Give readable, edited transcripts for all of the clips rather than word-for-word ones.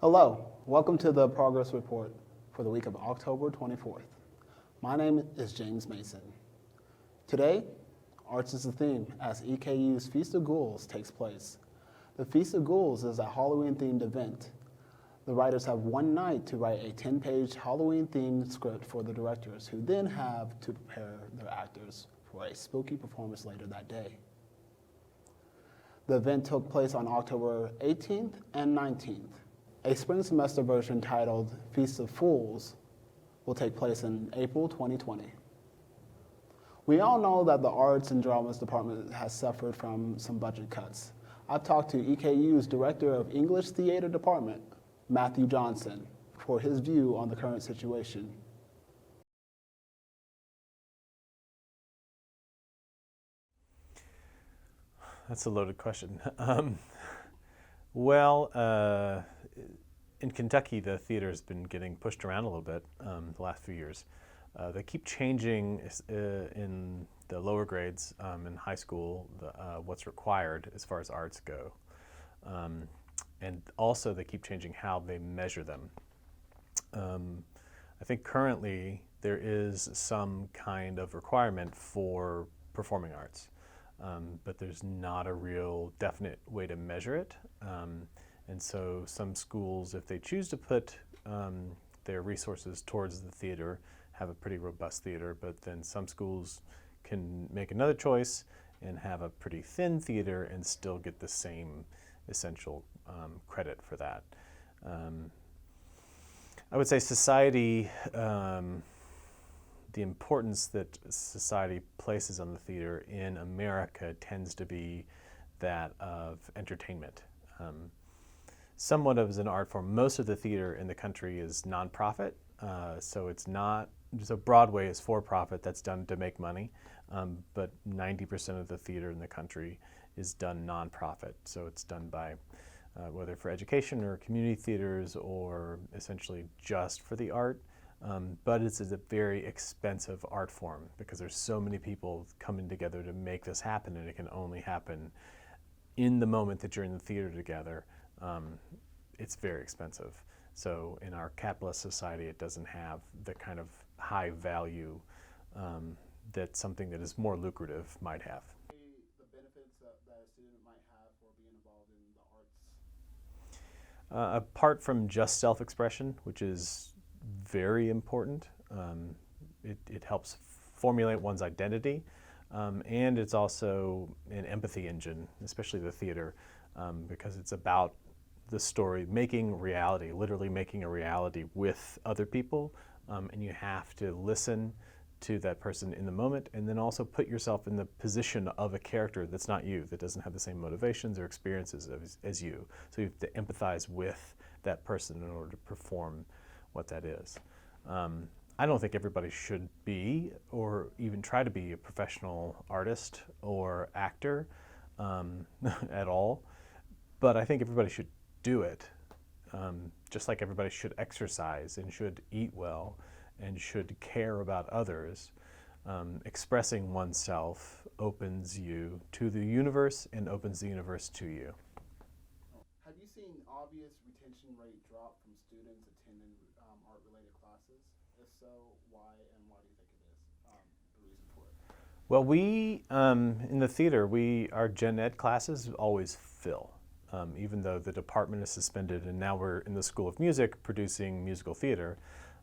Hello, welcome to the Progress Report for the week of October 24th. My name is James Mason. Today, arts is the theme as EKU's Feast of Ghouls takes place. The Feast of Ghouls is a Halloween-themed event. The writers have one night to write a 10-page Halloween-themed script for the directors, who then have to prepare their actors for a spooky performance later that day. The event took place on October 18th and 19th. A spring semester version titled Feast of Fools will take place in April 2020. We all know that the Arts and Dramas department has suffered from some budget cuts. I've talked to EKU's Director of English Theater Department, Matthew Johnson, for his view on the current situation. That's a loaded question. In Kentucky, the theater has been getting pushed around a little bit the last few years. They keep changing in the lower grades in high school what's required as far as arts go. And also they keep changing how they measure them. I think currently there is some kind of requirement for performing arts. But there's not a real definite way to measure it. And so some schools, if they choose to put their resources towards the theater, have a pretty robust theater, but then some schools can make another choice and have a pretty thin theater and still get the same essential credit for that. I would say society, the importance that society places on the theater in America tends to be that of entertainment. Somewhat of as an art form, most of the theater in the country is nonprofit, so it's not, so Broadway is for-profit, that's done to make money, but 90% of the theater in the country is done nonprofit, so it's done by whether for education or community theaters or essentially just for the art. But it's a very expensive art form because there's so many people coming together to make this happen, and it can only happen in the moment that you're in the theater together. It's very expensive. So in our capitalist society, it doesn't have the kind of high value that something that is more lucrative might have. The benefits that a student might have for being involved in the arts? Apart from just self-expression, which is very important. It helps formulate one's identity, and it's also an empathy engine, especially the theater, because it's about the story, making reality, literally making a reality with other people, and you have to listen to that person in the moment, and then also put yourself in the position of a character that's not you, that doesn't have the same motivations or experiences as you. So you have to empathize with that person in order to perform what that is. I don't think everybody should be or even try to be a professional artist or actor at all, but I think everybody should do it, just like everybody should exercise and should eat well and should care about others. Expressing oneself opens you to the universe and opens the universe to you. Have you seen obvious retention rate drop from students attending art-related classes? If so, why, and why do you think it is? The reason for it? Well, we, in the theater, our gen ed classes always fill, even though the department is suspended and now we're in the School of Music producing musical theater.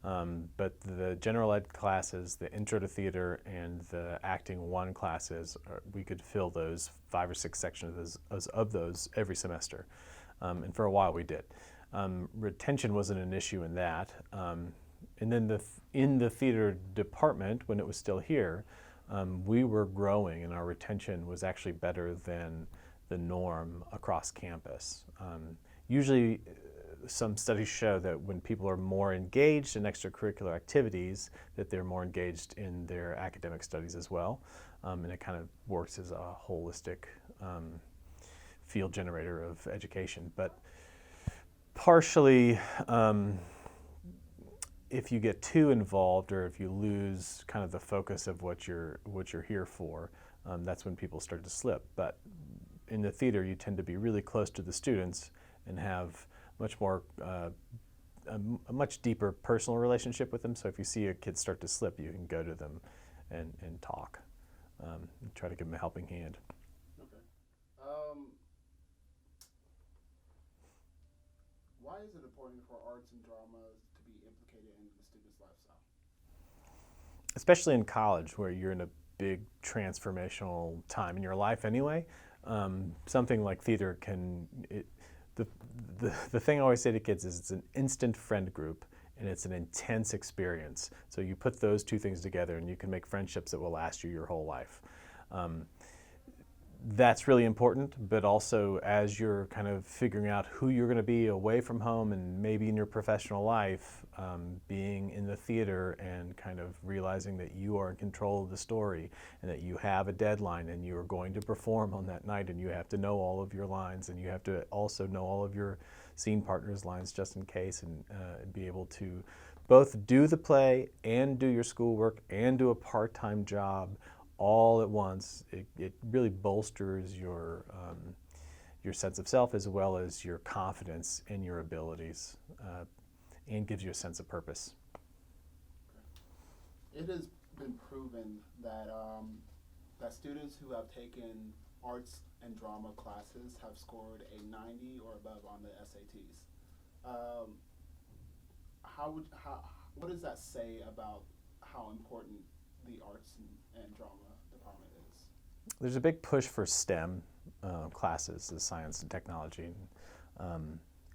But the general ed classes, the intro to theater and the acting 1 classes, we could fill those 5 or 6 sections of those every semester. And for a while we did. Retention wasn't an issue in that. And then in the theater department, when it was still here, we were growing and our retention was actually better than the norm across campus. Usually some studies show that when people are more engaged in extracurricular activities, that they're more engaged in their academic studies as well. And it kind of works as a holistic field generator of education. But partially, if you get too involved or if you lose kind of the focus of what you're here for, that's when people start to slip. But in the theater, you tend to be really close to the students and have much more a much deeper personal relationship with them. So if you see a kid start to slip, you can go to them and talk, and try to give them a helping hand. Okay. Why is it important for arts and dramas to be implicated in the student's lifestyle? Especially in college, where you're in a big transformational time in your life anyway. Something like theater the thing I always say to kids is it's an instant friend group and it's an intense experience. So you put those two things together and you can make friendships that will last you your whole life. That's really important, but also as you're kind of figuring out who you're going to be away from home and maybe in your professional life, being in the theater and kind of realizing that you are in control of the story and that you have a deadline and you are going to perform on that night and you have to know all of your lines and you have to also know all of your scene partners' lines just in case, and be able to both do the play and do your schoolwork and do a part-time job all at once. It really bolsters your sense of self as well as your confidence in your abilities, and gives you a sense of purpose. It has been proven that that students who have taken arts and drama classes have scored a 90 or above on the SATs. What does that say about how important the arts and drama department is? There's a big push for STEM classes, the science and technology,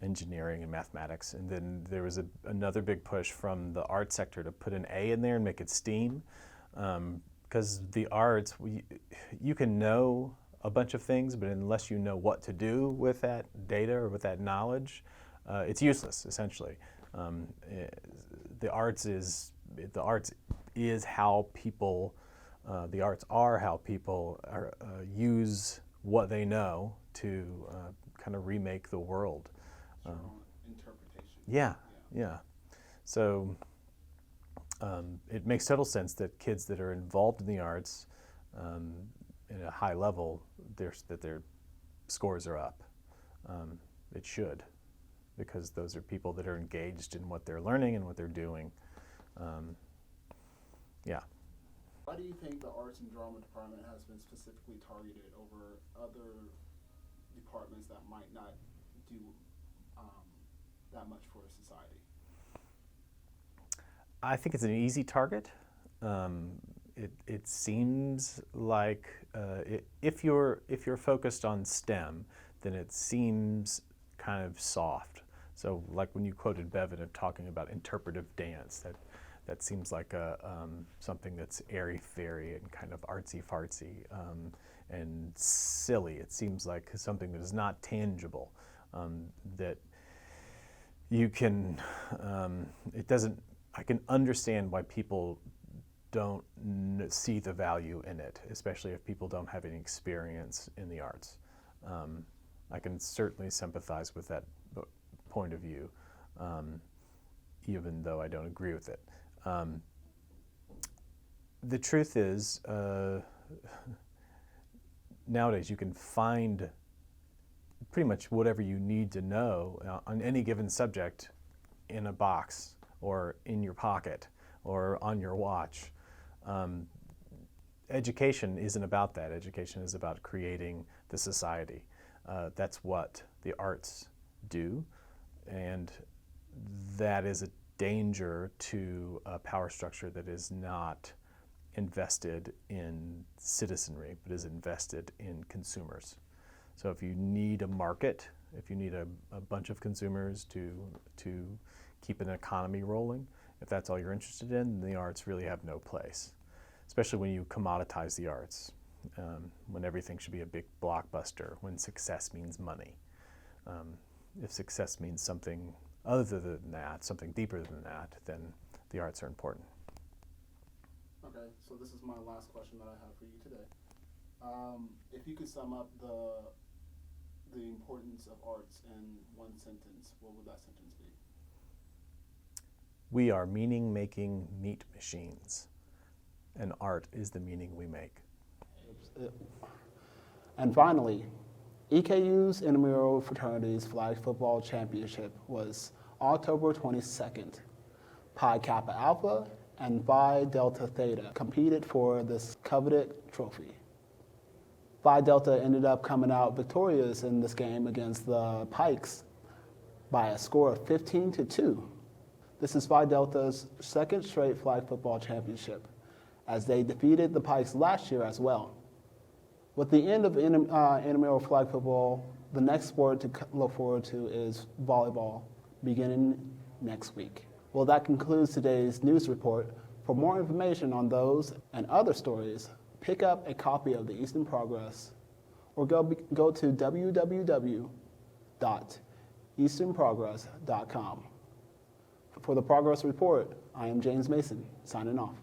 engineering and mathematics, and then there was another big push from the art sector to put an A in there and make it STEAM, because the arts, you can know a bunch of things, but unless you know what to do with that data or with that knowledge, it's useless essentially. The arts are how people use what they know to kind of remake the world. Interpretation. Yeah. So it makes total sense that kids that are involved in the arts at a high level, that their scores are up. It should, because those are people that are engaged in what they're learning and what they're doing. Yeah. Why do you think the arts and drama department has been specifically targeted over other departments that might not do that much for society? I think it's an easy target. It seems like if you're focused on STEM, then it seems kind of soft. So, like when you quoted Bevan of talking about interpretive dance, that seems like something that's airy-fairy and kind of artsy-fartsy and silly. It seems like something that is not tangible, that you can, I can understand why people don't see the value in it, especially if people don't have any experience in the arts. I can certainly sympathize with that point of view, even though I don't agree with it. The truth is, nowadays you can find pretty much whatever you need to know on any given subject in a box or in your pocket or on your watch. Education isn't about that. Education is about creating the society. That's what the arts do, and that is a danger to a power structure that is not invested in citizenry, but is invested in consumers. So if you need a market, if you need a bunch of consumers to keep an economy rolling, if that's all you're interested in, the arts really have no place, especially when you commoditize the arts, when everything should be a big blockbuster, when success means money. If success means something other than that, something deeper than that, then the arts are important. Okay, so this is my last question that I have for you today. If you could sum up the importance of arts in one sentence, what would that sentence be? We are meaning-making meat machines, and art is the meaning we make. And finally, EKU's intramural fraternities flag football championship was October 22nd. Pi Kappa Alpha and Phi Delta Theta competed for this coveted trophy. Phi Delta ended up coming out victorious in this game against the Pikes by a score of 15-2. This is Phi Delta's second straight flag football championship, as they defeated the Pikes last year as well. With the end of intramural flag football, the next sport to look forward to is volleyball, beginning next week. Well, that concludes today's news report. For more information on those and other stories, pick up a copy of the Eastern Progress or go to www.easternprogress.com. For the Progress Report, I am James Mason, signing off.